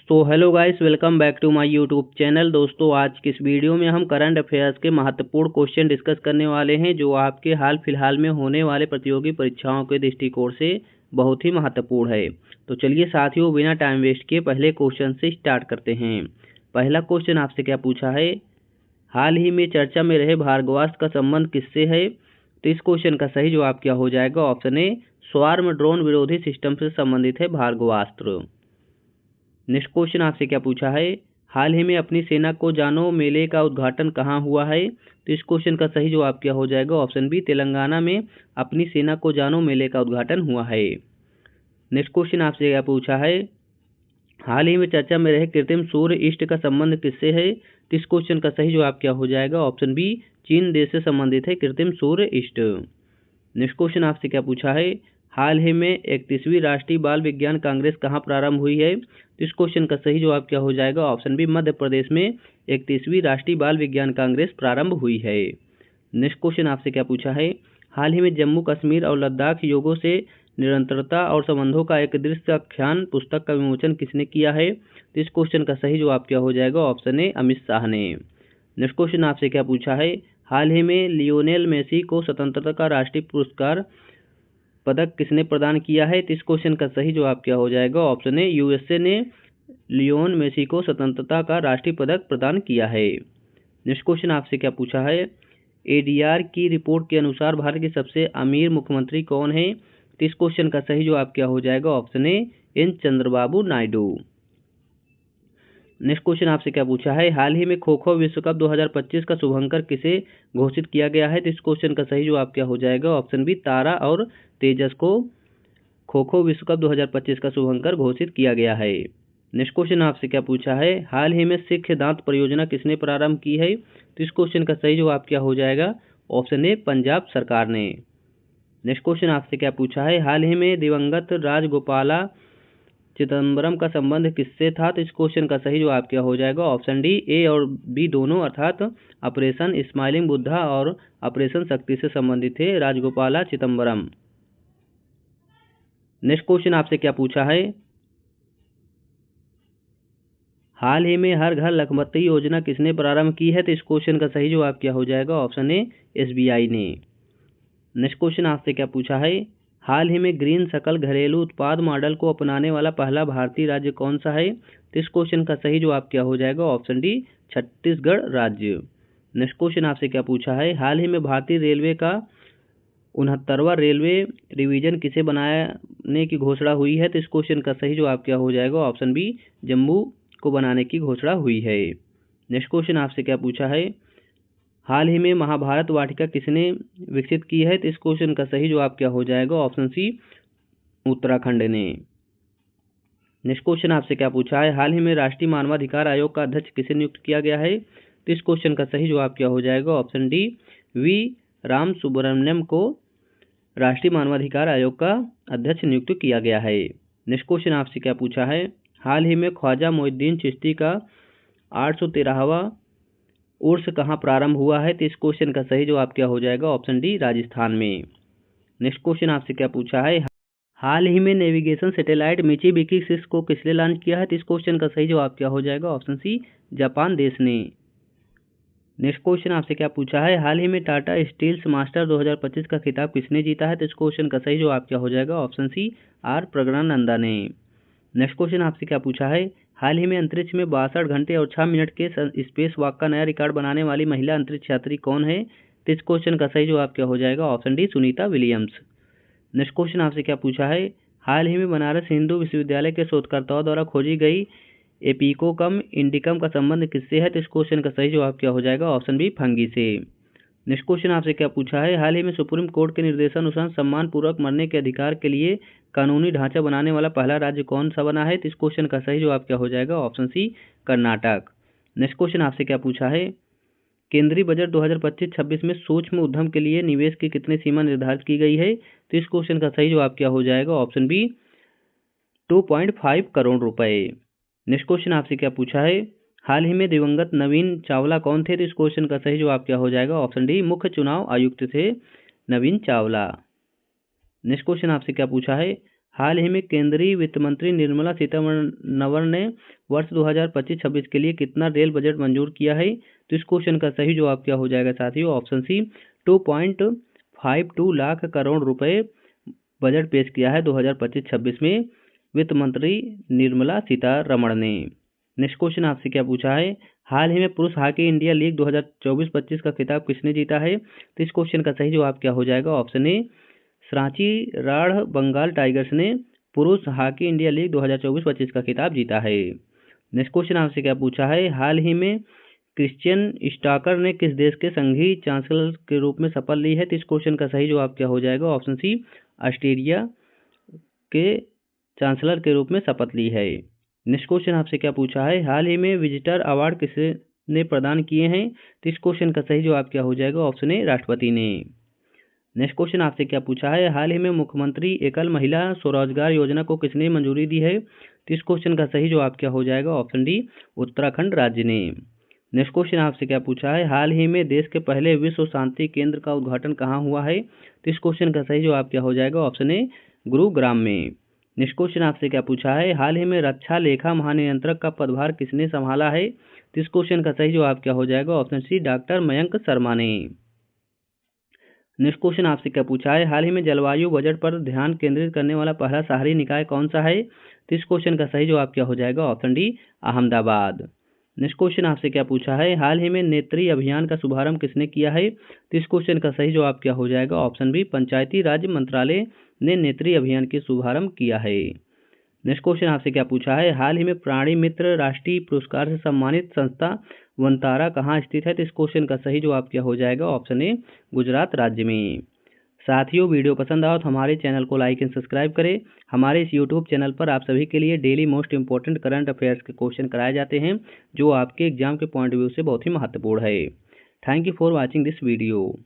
So hello guys, welcome back to my YouTube channel. दोस्तों, आज की इस वीडियो में हम करंट अफेयर्स के महत्वपूर्ण क्वेश्चन डिस्कस करने वाले हैं जो आपके हाल फिलहाल में होने वाले प्रतियोगी परीक्षाओं के दृष्टिकोण से बहुत ही महत्वपूर्ण है। तो चलिए साथियों, बिना टाइम वेस्ट किए पहले क्वेश्चन से स्टार्ट करते हैं। पहला क्वेश्चन आपसे क्या पूछा है, हाल ही में चर्चा में रहे भार्गवास्त्र का संबंध किससे है? तो इस क्वेश्चन का सही जवाब क्या हो जाएगा? ऑप्शन ए, स्वार्म ड्रोन विरोधी सिस्टम से संबंधित है भार्गवास्त्र। नेक्स्ट क्वेश्चन आपसे क्या पूछा है, हाल ही में अपनी सेना को जानो मेले का उद्घाटन कहाँ हुआ है? तो इस क्वेश्चन का सही जवाब क्या हो जाएगा? ऑप्शन बी, तेलंगाना में अपनी सेना को जानो मेले का उद्घाटन हुआ है। नेक्स्ट क्वेश्चन आपसे क्या पूछा है, हाल ही में चर्चा में रहे कृत्रिम सूर्य ईस्ट का संबंध किससे है? तो इस क्वेश्चन का सही जवाब क्या हो जाएगा? ऑप्शन बी, चीन देश से संबंधित है कृत्रिम सूर्य ईस्ट। नेक्स्ट क्वेश्चन आपसे क्या पूछा है, हाल ही में 31वीं राष्ट्रीय बाल विज्ञान कांग्रेस कहाँ प्रारंभ हुई है? तो इस क्वेश्चन का सही जवाब क्या हो जाएगा? ऑप्शन बी, मध्य प्रदेश में 31वीं राष्ट्रीय बाल विज्ञान कांग्रेस प्रारंभ हुई है। नेक्स्ट क्वेश्चन आपसे क्या पूछा है, हाल ही में जम्मू कश्मीर और लद्दाख योगों से निरंतरता और संबंधों का एक दृश्य आख्यान पुस्तक का विमोचन किसने किया है? तो इस क्वेश्चन का सही जवाब क्या हो जाएगा? ऑप्शन ए, अमित शाह ने। नेक्स्ट क्वेश्चन आपसे क्या पूछा है, हाल ही में लियोनेल मेसी को स्वतंत्रता का राष्ट्रीय पुरस्कार पदक किसने प्रदान किया है? तो इस क्वेश्चन का सही जवाब क्या हो जाएगा? ऑप्शन ए, यूएसए ने लियोन मेसी को स्वतंत्रता का राष्ट्रीय पदक प्रदान किया है। नेक्स्ट क्वेश्चन आपसे क्या पूछा है, एडीआर की रिपोर्ट के अनुसार भारत के सबसे अमीर मुख्यमंत्री कौन है? तो इस क्वेश्चन का सही जवाब क्या हो जाएगा? Option A, N Chandrababu Naidu. Next question आपसे क्या पूछा है, हाल ही में खो खो विश्व कप 2025 का शुभंकर किसे घोषित किया गया है? तो इस क्वेश्चन का सही जवाब क्या हो जाएगा? ऑप्शन बी, तारा और तेजस को खो खो विश्व कप 2025 का शुभंकर घोषित किया गया है। नेक्स्ट क्वेश्चन आपसे क्या पूछा है, हाल ही में सिख दांत परियोजना किसने प्रारंभ की है? तो इस क्वेश्चन का सही जवाब क्या हो जाएगा? ऑप्शन ए, पंजाब सरकार ने। नेक्स्ट क्वेश्चन आपसे क्या पूछा है, हाल ही में दिवंगत राजगोपाला चिदम्बरम का संबंध किससे था? तो इस क्वेश्चन का सही जवाब क्या हो जाएगा? ऑप्शन डी, ए और बी दोनों, अर्थात ऑपरेशन स्माइलिंग बुद्धा और ऑपरेशन शक्ति से संबंधित थे राजगोपाला चिदम्बरम। नेक्स्ट क्वेश्चन आपसे क्या पूछा है, हाल ही में हर घर लखपति योजना किसने प्रारंभ की है? तो इस क्वेश्चन का सही जवाब क्या हो जाएगा? ऑप्शन ए, एसबीआई ने। नेक्स्ट क्वेश्चन आपसे क्या पूछा है, हाल ही में ग्रीन सकल घरेलू उत्पाद मॉडल को अपनाने वाला पहला भारतीय राज्य कौन सा है? तो इस क्वेश्चन का सही जवाब क्या हो जाएगा? ऑप्शन डी, छत्तीसगढ़ राज्य। नेक्स्ट क्वेश्चन आपसे क्या पूछा है, हाल ही में भारतीय रेलवे का 69वां रेलवे रिवीजन किसे बनाने की घोषणा हुई है? तो इस क्वेश्चन का सही जवाब क्या हो जाएगा? ऑप्शन बी, जम्मू को बनाने की घोषणा हुई है। नेक्स्ट क्वेश्चन आपसे क्या पूछा है, हाल ही में महाभारत वाटिका किसने विकसित की है? तो इस क्वेश्चन का सही जवाब क्या हो जाएगा? ऑप्शन सी, उत्तराखंड ने। नेक्स्ट क्वेश्चन आपसे क्या पूछा है, हाल ही में राष्ट्रीय मानवाधिकार आयोग का अध्यक्ष किसे नियुक्त किया गया है? तो इस क्वेश्चन का सही जवाब क्या हो जाएगा? Option D, V Ram Subramaniam को राष्ट्रीय मानवाधिकार आयोग का अध्यक्ष नियुक्त किया गया है। नेक्स्ट क्वेश्चन आपसे क्या पूछा है, हाल ही में ख्वाजा मोइनुद्दीन चिश्ती का 813वां उर्स कहाँ प्रारंभ हुआ है? तो इस क्वेश्चन का सही जवाब क्या हो जाएगा? ऑप्शन डी, राजस्थान में। नेक्स्ट क्वेश्चन आपसे क्या पूछा है, हाल ही में नेविगेशन सैटेलाइट मिचिबिकी 6 को किसने लॉन्च किया है? तो इस क्वेश्चन का सही जवाब क्या हो जाएगा? ऑप्शन सी, जापान देश ने। नेक्स्ट क्वेश्चन आपसे क्या पूछा है, हाल ही में टाटा स्टील्स मास्टर 2025 का खिताब किसने जीता है? तो इस क्वेश्चन का सही जवाब क्या हो जाएगा? ऑप्शन सी, आर प्रज्ञानंदा ने। नेक्स्ट क्वेश्चन आपसे क्या पूछा है, हाल ही में अंतरिक्ष में 62 घंटे और 6 मिनट के स्पेस वॉक का नया रिकॉर्ड बनाने वाली महिला अंतरिक्ष यात्री कौन है? तो इस क्वेश्चन का सही जवाब क्या हो जाएगा? Option D, Sunita Williams. Next question आपसे क्या पूछा है, हाल ही में बनारस हिंदू विश्वविद्यालय के शोधकर्ताओं द्वारा खोजी गई एपिकोकम इंडिकम का संबंध किससे है? तो इस क्वेश्चन का सही जवाब क्या हो जाएगा? ऑप्शन बी, फंगी से। नेक्स्ट क्वेश्चन आपसे क्या पूछा है, हाल ही में सुप्रीम कोर्ट के निर्देशानुसार सम्मान पूर्वक मरने के अधिकार के लिए कानूनी ढांचा बनाने वाला पहला राज्य कौन सा बना है? तो इस क्वेश्चन का सही जवाब क्या हो जाएगा? Option C, Karnataka. Next question आपसे क्या पूछा है, केंद्रीय बजट 2025-26 में सूक्ष्म उद्यम के लिए निवेश की कितनी सीमा निर्धारित की गई है? तो इस क्वेश्चन का सही जवाब क्या हो जाएगा? ऑप्शन बी, 2.5 करोड़ रुपए। नेक्स्ट क्वेश्चन आपसे क्या पूछा है, हाल ही में दिवंगत नवीन चावला कौन थे? तो इस क्वेश्चन का सही जवाब क्या हो जाएगा? ऑप्शन डी, मुख्य चुनाव आयुक्त थे नवीन चावला। नेक्स्ट क्वेश्चन आपसे क्या पूछा है, हाल ही में केंद्रीय वित्त मंत्री निर्मला सीतारमण ने वर्ष 2025-26 के लिए कितना रेल बजट मंजूर किया है? तो इस क्वेश्चन का सही जवाब क्या हो जाएगा साथियों? ऑप्शन सी 2.52 लाख करोड़ रुपए बजट पेश किया है 2025-26 में वित्त मंत्री निर्मला सीतारमण ने। नेक्स्ट क्वेश्चन आपसे क्या पूछा है? हाल ही में पुरुष हॉकी इंडिया लीग 2024-25 का खिताब किसने जीता है? तो इस क्वेश्चन का सही जवाब क्या हो जाएगा? Option A Sanchi Rarh Bengal Tigers ने पुरुष हॉकी इंडिया लीग 2024-25 का खिताब जीता है। नेक्स्ट क्वेश्चन आपसे क्या पूछा है? हाल ही में क्रिश्चियन स्टाकर ने किस देश के संघीय चांसलर के रूप में शपथ ली है? तो इस क्वेश्चन का सही जवाब क्या हो जाएगा? ऑप्शन सी ऑस्ट्रेलिया के चांसलर के रूप में शपथ ली है। नेक्स्ट क्वेश्चन आपसे क्या पूछा है? हाल ही में विजिटर अवार्ड किसने प्रदान किए हैं? तो इस क्वेश्चन का सही जवाब क्या हो जाएगा? ऑप्शन ए राष्ट्रपति ने। नेक्स्ट क्वेश्चन आपसे क्या पूछा है? हाल ही में मुख्यमंत्री एकल महिला स्वरोजगार योजना को किसने मंजूरी दी है? तो इस क्वेश्चन का सही जवाब क्या हो जाएगा? ऑप्शन डी उत्तराखंड राज्य ने। नेक्स्ट क्वेश्चन आपसे क्या पूछा है? हाल ही में देश के पहले विश्व शांति केंद्र का उद्घाटन कहाँ हुआ है? तो इस क्वेश्चन का सही जवाब क्या हो जाएगा? ऑप्शन ए गुरुग्राम में। नेक्स्ट क्वेश्चन आपसे क्या पूछा है? हाल ही में रक्षा लेखा महानियंत्रक का पदभार किसने संभाला है? तो इस क्वेश्चन का सही जवाब क्या हो जाएगा? Option C doctor Mayank Sharma ने। नेक्स्ट क्वेश्चन आपसे क्या पूछा है? हाल ही में जलवायु बजट पर ध्यान केंद्रित करने वाला पहला शहरी निकाय कौन सा है? तो इस क्वेश्चन का सही जवाब क्या हो जाएगा? Option D Ahmedabad. Next question आपसे क्या पूछा है? हाल ही में नेत्री अभियान का शुभारंभ किसने किया है? तो इस क्वेश्चन का सही जवाब क्या हो जाएगा? ऑप्शन बी पंचायती राज मंत्रालय ने नेत्री अभियान के शुभारंभ किया है। नेक्स्ट क्वेश्चन आपसे क्या पूछा है? हाल ही में प्राणी मित्र राष्ट्रीय पुरस्कार से सम्मानित संस्था वनतारा कहाँ स्थित है? तो इस क्वेश्चन का सही जवाब क्या हो जाएगा? ऑप्शन ए गुजरात राज्य में। साथियों वीडियो पसंद आओ तो हमारे चैनल को लाइक एंड सब्सक्राइब करें। हमारे इस यूट्यूब चैनल पर आप सभी के लिए daily most important current affairs के क्वेश्चन कराए जाते हैं जो आपके एग्जाम के पॉइंट ऑफ व्यू से बहुत ही महत्वपूर्ण है। Thank you for watching this video.